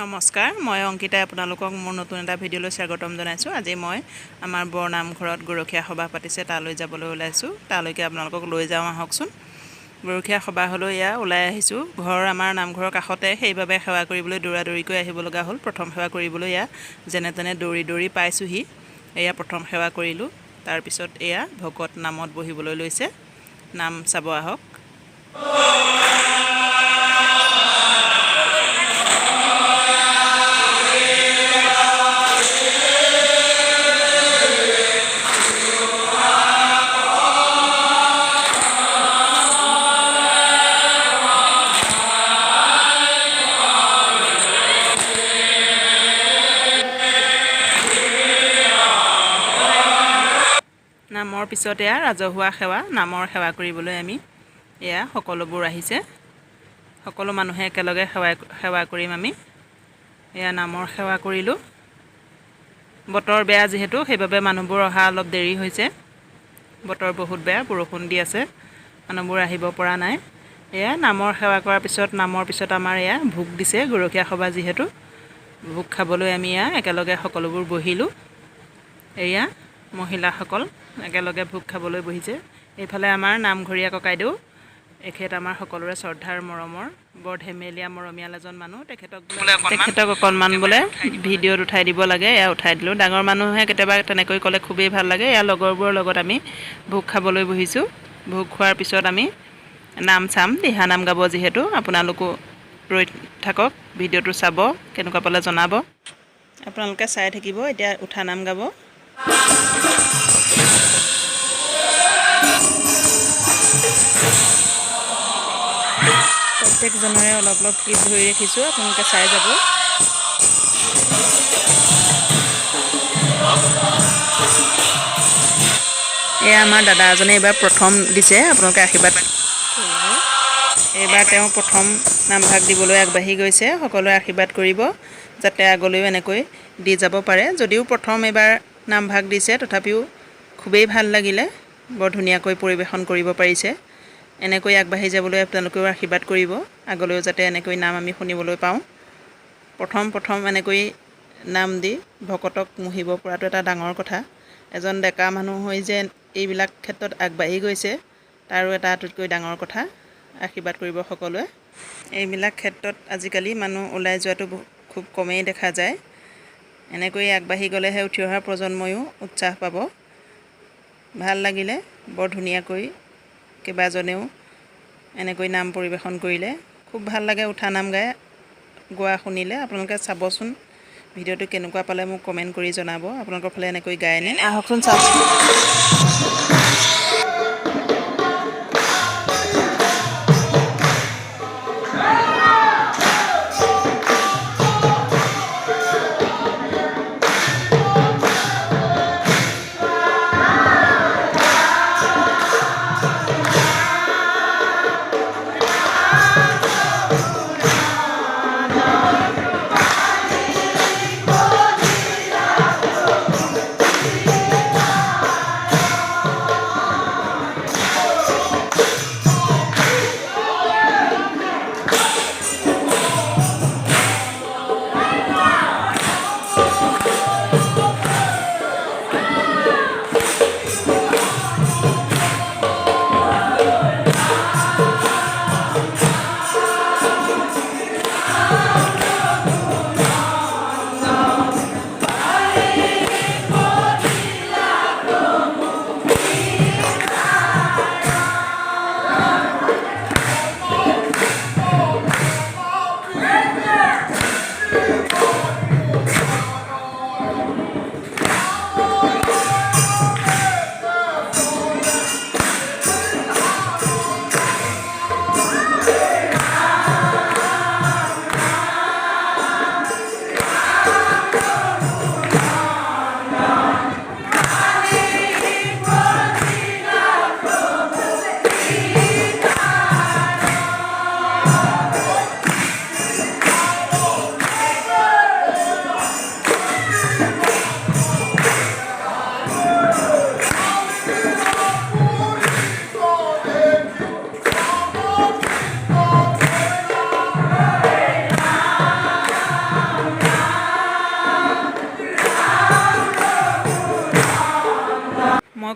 নমস্কাৰ, মই অংকিতাই আপোনালোকক মোৰ নতুন এটা ভিডিঅ'লৈ স্বাগতম জনাইছোঁ। আজি মই আমাৰ বৰ নামঘৰত গৰখীয়া সভা পাতিছে, তালৈ যাবলৈ ওলাইছোঁ। তালৈকে আপোনালোকক লৈ যাওঁ আহকচোন। গৰখীয়া সভা হ'লেও এয়া ওলাই আহিছোঁ। ঘৰ আমাৰ নামঘৰৰ কাষতে, সেইবাবে সেৱা কৰিবলৈ দৌৰা দৌৰিকৈ আহিব লগা হ'ল। প্ৰথম সেৱা কৰিবলৈ এয়া যেনে তেনে দৌৰি দৌৰি পাইছোঁহি। এয়া প্ৰথম সেৱা কৰিলোঁ। তাৰপিছত এয়া ভকত নামত বহিবলৈ লৈছে। নাম চাব আহক। নামৰ পিছত এয়া ৰাজহুৱা সেৱা, নামৰ সেৱা কৰিবলৈ আমি এয়া সকলোবোৰ আহিছে। সকলো মানুহে একেলগে সেৱা কৰিম আমি। এয়া নামৰ সেৱা কৰিলোঁ। বতৰ বেয়া যিহেতু, সেইবাবে মানুহবোৰ অহা অলপ দেৰি হৈছে। বতৰ বহুত বেয়া, বৰষুণ দি আছে, মানুহবোৰ আহিব পৰা নাই। এয়া নামৰ সেৱা কৰাৰ পিছত, নামৰ পিছত আমাৰ এয়া ভোগ দিছে। গৰখীয়া সভা যিহেতু, ভোগ খাবলৈ আমি এয়া একেলগে সকলোবোৰ বহিলোঁ। এয়া মহিলাসকল একেলগে ভোগ খাবলৈ বহিছে। এইফালে আমাৰ নামঘৰীয়া ককাইদেউ, এখেত আমাৰ সকলোৰে শ্ৰদ্ধাৰ মৰমৰ বৰ ধেমেলীয়া মৰমীয়াল এজন মানুহ। তেখেতক অকণমান বোলে ভিডিঅ'ত উঠাই দিব লাগে। এয়া উঠাই দিলোঁ। ডাঙৰ মানুহে কেতিয়াবা তেনেকৈ ক'লে খুবেই ভাল লাগে। এয়া লগৰবোৰৰ লগত আমি ভোগ খাবলৈ বহিছোঁ। ভোগ খোৱাৰ পিছত আমি নাম চাম, দিহানাম গাব যিহেতু। আপোনালোকো ৰৈ থাকক, ভিডিঅ'টো চাব, কেনেকুৱা পালে জনাব। আপোনালোকে চাই থাকিব। এতিয়া উঠা নাম গাব। প্ৰত্যেকজনৰে অলপ অলপ গীত ধৰি ৰাখিছোঁ, আপোনালোকে চাই যাব। এয়া আমাৰ দাদা এজনে এইবাৰ প্ৰথম দিছে, আপোনালোকে আশীৰ্বাদ কৰিব। এইবাৰ তেওঁ প্ৰথম নামভাগ দিবলৈ আগবাঢ়ি গৈছে। সকলোৱে আশীৰ্বাদ কৰিব, যাতে আগলৈও এনেকৈ দি যাব পাৰে। যদিও প্ৰথম এইবাৰ নামভাগ দিছে, তথাপিও খুবেই ভাল লাগিলে। বৰ ধুনীয়াকৈ পৰিৱেশন কৰিব পাৰিছে। এনেকৈ আগবাঢ়ি যাবলৈ আপোনালোকেও আশীৰ্বাদ কৰিব, আগলৈও যাতে এনেকৈ নাম আমি শুনিবলৈ পাওঁ। প্ৰথম এনেকৈ নাম দি ভকতক মুহিব পৰাটো এটা ডাঙৰ কথা। এজন ডেকা মানুহ হৈ যে এইবিলাক ক্ষেত্ৰত আগবাঢ়ি গৈছে, তাৰো এটা আটাইতকৈ ডাঙৰ কথা। আশীৰ্বাদ কৰিব সকলোৱে। এইবিলাক ক্ষেত্ৰত আজিকালি মানুহ ওলাই যোৱাটো খুব কমেই দেখা যায়। এনেকৈ আগবাঢ়ি গ'লেহে উঠি অহা প্ৰজন্ময়ো উৎসাহ পাব। ভাল লাগিলে, বৰ ধুনীয়াকৈ কেইবাজনেও এনেকৈ নাম পৰিৱেশন কৰিলে। খুব ভাল লাগে উঠা নাম গোৱা শুনিলে। আপোনালোকে চাবচোন ভিডিঅ'টো কেনেকুৱা পালে মোক কমেণ্ট কৰি জনাব। আপোনালোকৰ ফালে এনেকৈ গায়নে? আহকচোন চাওক।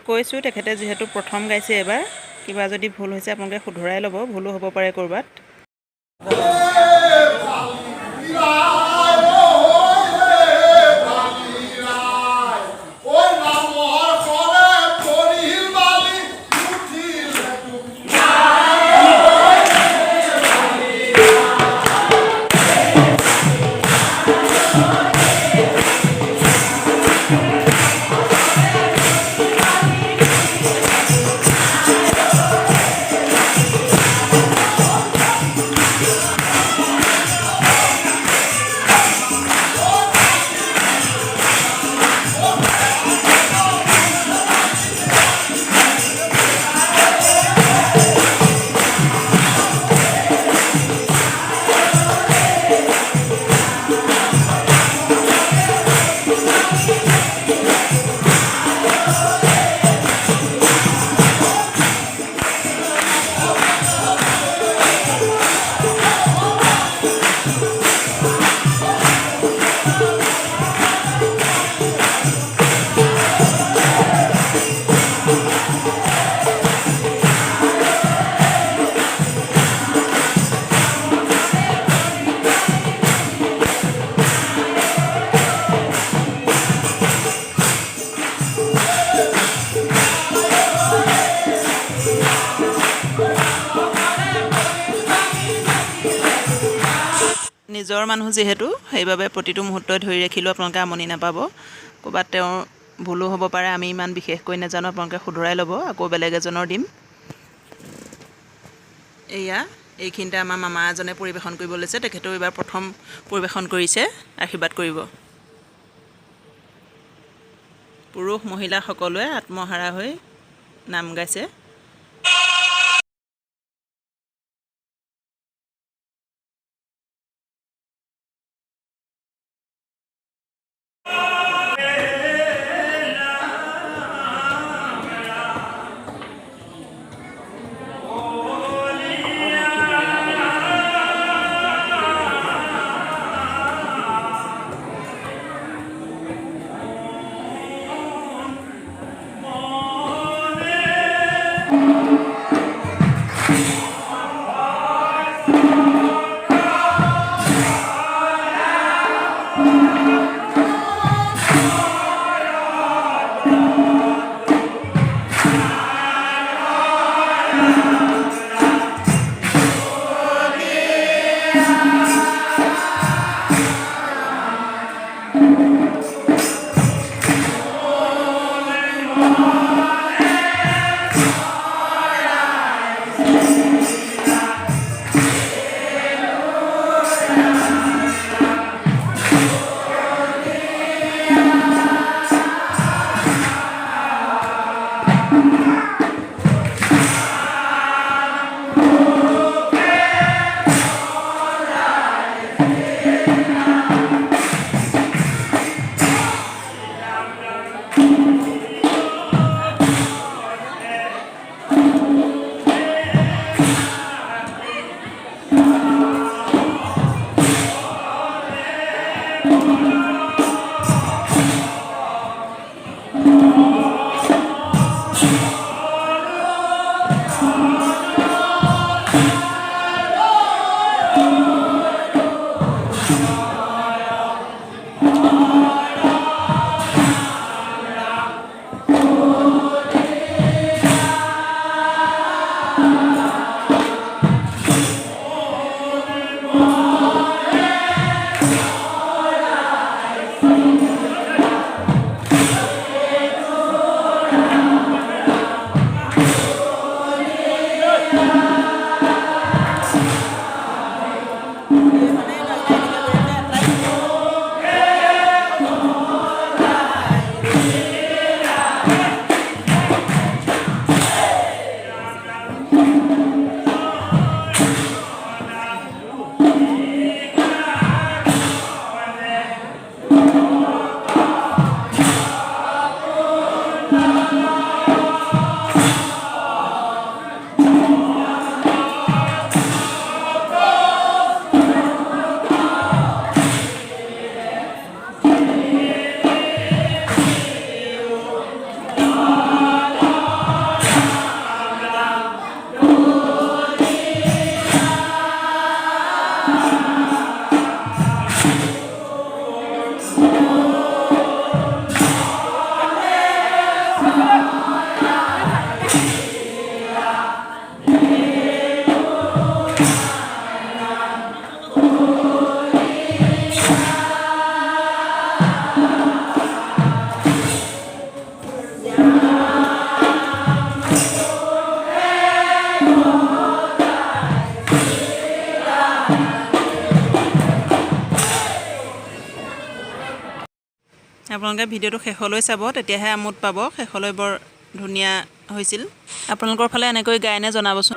কৈছোঁ তেখেতে যিহেতু প্ৰথম গাইছে এবাৰ, কিবা যদি ভুল হৈছে আপোনালোকে শুধৰাই ল'ব, ভুলো হ'ব পাৰে ক'ৰবাত। নিজৰ মানুহ যিহেতু, সেইবাবে প্ৰতিটো মুহূৰ্তই ধৰি ৰাখিলেও আপোনালোকে আমনি নাপাব। ক'ৰবাত তেওঁৰ ভুলো হ'ব পাৰে, আমি ইমান বিশেষকৈ নাজানো, আপোনালোকে শুধৰাই ল'ব, আকৌ বেলেগ এজনৰ দিম। এয়া এইখিনিতে আমাৰ মামা এজনে পৰিৱেশন কৰিব লৈছে, তেখেতেও এইবাৰ প্ৰথম পৰিৱেশন কৰিছে, আশীৰ্বাদ কৰিব। পুৰুষ মহিলা সকলোৱে আত্মহাৰা হৈ নাম গাইছে। আপোনালোকে ভিডিঅ'টো শেষলৈ চাব, তেতিয়াহে আমোদ পাব। শেষলৈ বৰ ধুনীয়া হৈছিল। আপোনালোকৰ ফালে এনেকৈ গায়নে জনাবচোন।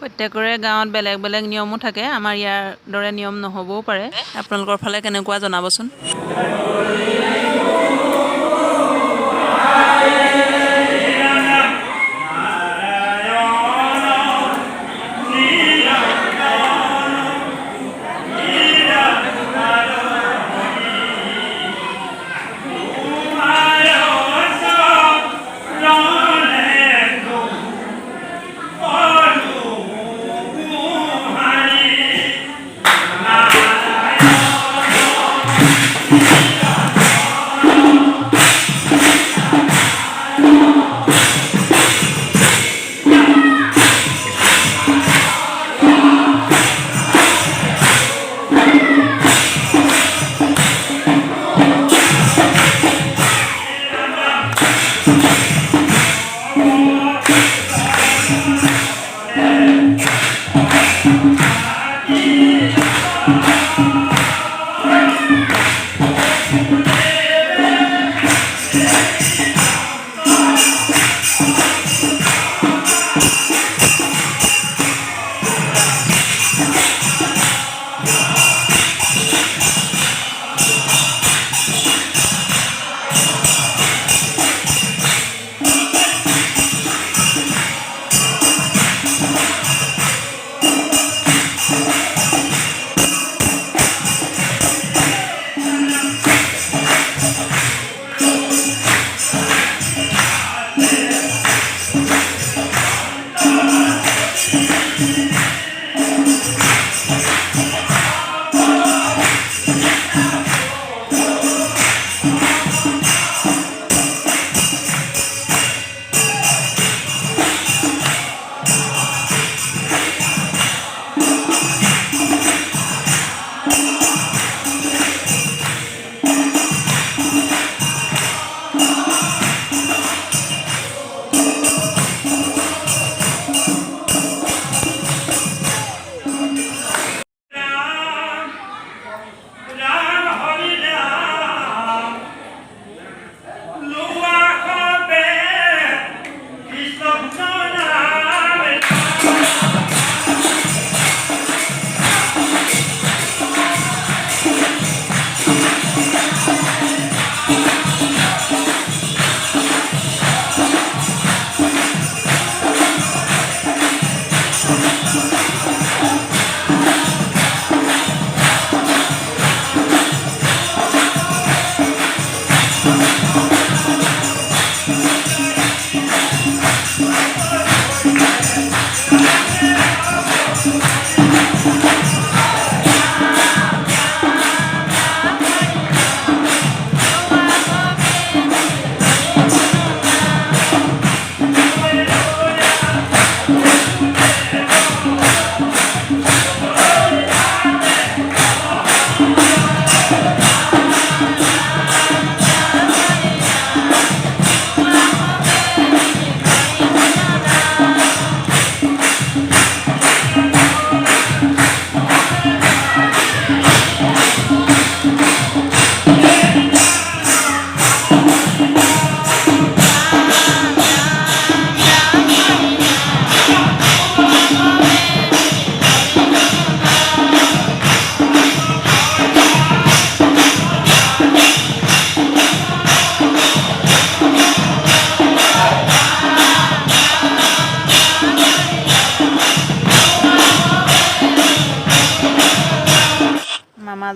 প্ৰত্যেকৰে গাঁৱত বেলেগ বেলেগ নিয়মো থাকে। আমাৰ ইয়াৰ দৰে নিয়ম নহ'বও পাৰে। আপোনালোকৰ ফালে কেনেকুৱা জনাবচোন।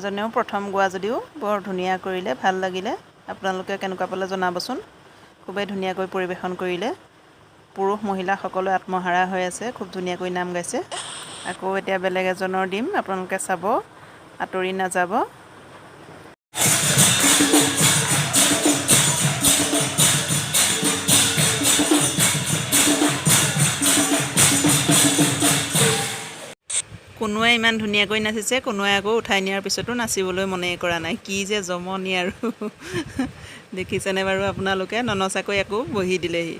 দাদাজনেও প্ৰথম গোৱা যদিও বৰ ধুনীয়া কৰিলে, ভাল লাগিলে। আপোনালোকে কেনেকুৱা পালে জনাবচোন। খুবেই ধুনীয়াকৈ পৰিৱেশন কৰিলে। পুৰুষ মহিলা সকলো আত্মহাৰা হৈ আছে, খুব ধুনীয়াকৈ নাম গাইছে। আকৌ এতিয়া বেলেগ এজনৰ দিম, আপোনালোকে চাব, আঁতৰি নাযাব। কোনোৱে ইমান ধুনীয়াকৈ নাচিছে, কোনোৱে আকৌ উঠাই নিয়াৰ পিছতো নাচিবলৈ মনেই কৰা নাই। কি যে জমনি আৰু দেখিছেনে বাৰু আপোনালোকে, ননচাকৈ আকৌ বহি দিলেহি।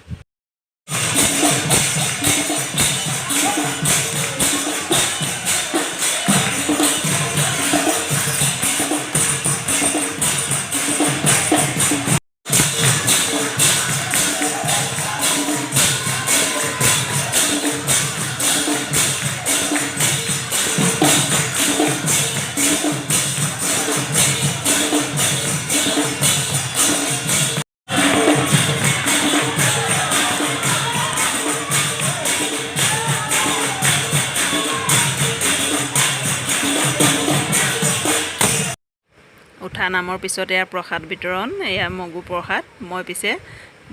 উঠা নামৰ পিছত এয়া প্ৰসাদ বিতৰণ, এয়া মগু প্ৰসাদ। মই পিছে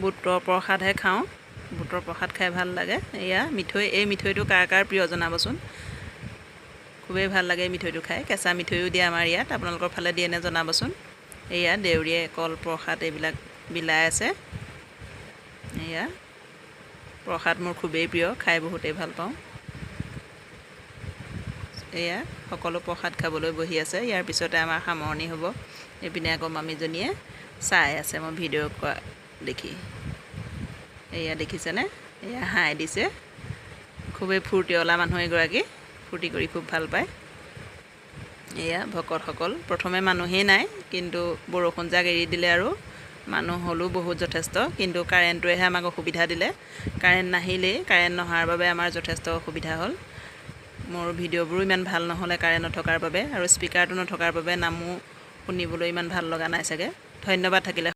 বুটৰ প্ৰসাদহে খাওঁ, বুটৰ প্ৰসাদ খাই ভাল লাগে। এয়া মিঠৈ, এই মিঠৈটো কাৰ কাৰ প্ৰিয় জনাবচোন। খুবেই ভাল লাগে মিঠৈটো খাই। কেঁচা মিঠৈও দিয়ে আমাৰ ইয়াত, আপোনালোকৰ ফালে দিয়েনে জনাবচোন। এয়া দেউৰীয়ে কল প্ৰসাদ এইবিলাক বিলাই আছে। এয়া প্ৰসাদ মোৰ খুবেই প্ৰিয়, খাই বহুতেই ভাল পাওঁ। এয়া সকলো প্ৰসাদ খাবলৈ বহি আছে। ইয়াৰ পিছতে আমাৰ সামৰণি হ'ব। এইপিনে আকৌ মামীজনীয়ে চাই আছে মই ভিডিঅ' কৰা দেখি। এয়া দেখিছেনে, এয়া হাই দিছে। খুবেই ফূৰ্তিঅলা মানুহ এগৰাকী, ফূৰ্তি কৰি খুব ভাল পায়। এয়া ভকতসকল, প্ৰথমে মানুহেই নাই, কিন্তু বৰষুণ জাক এৰি দিলে আৰু মানুহ হ'লো বহুত যথেষ্ট। কিন্তু কাৰেণ্টটোৱেহে আমাক অসুবিধা দিলে। কাৰেণ্ট নাহিলেই, কাৰেণ্ট নহাৰ বাবে আমাৰ যথেষ্ট অসুবিধা হ'ল। মোৰ ভিডিঅ'বোৰো ইমান ভাল নহ'লে কাৰেণ্ট নথকাৰ বাবে, আৰু স্পীকাৰটো নথকাৰ বাবে নামো শুনিবলৈ ইমান ভাল লগা নাই চাগে। ধন্যবাদ থাকিলে।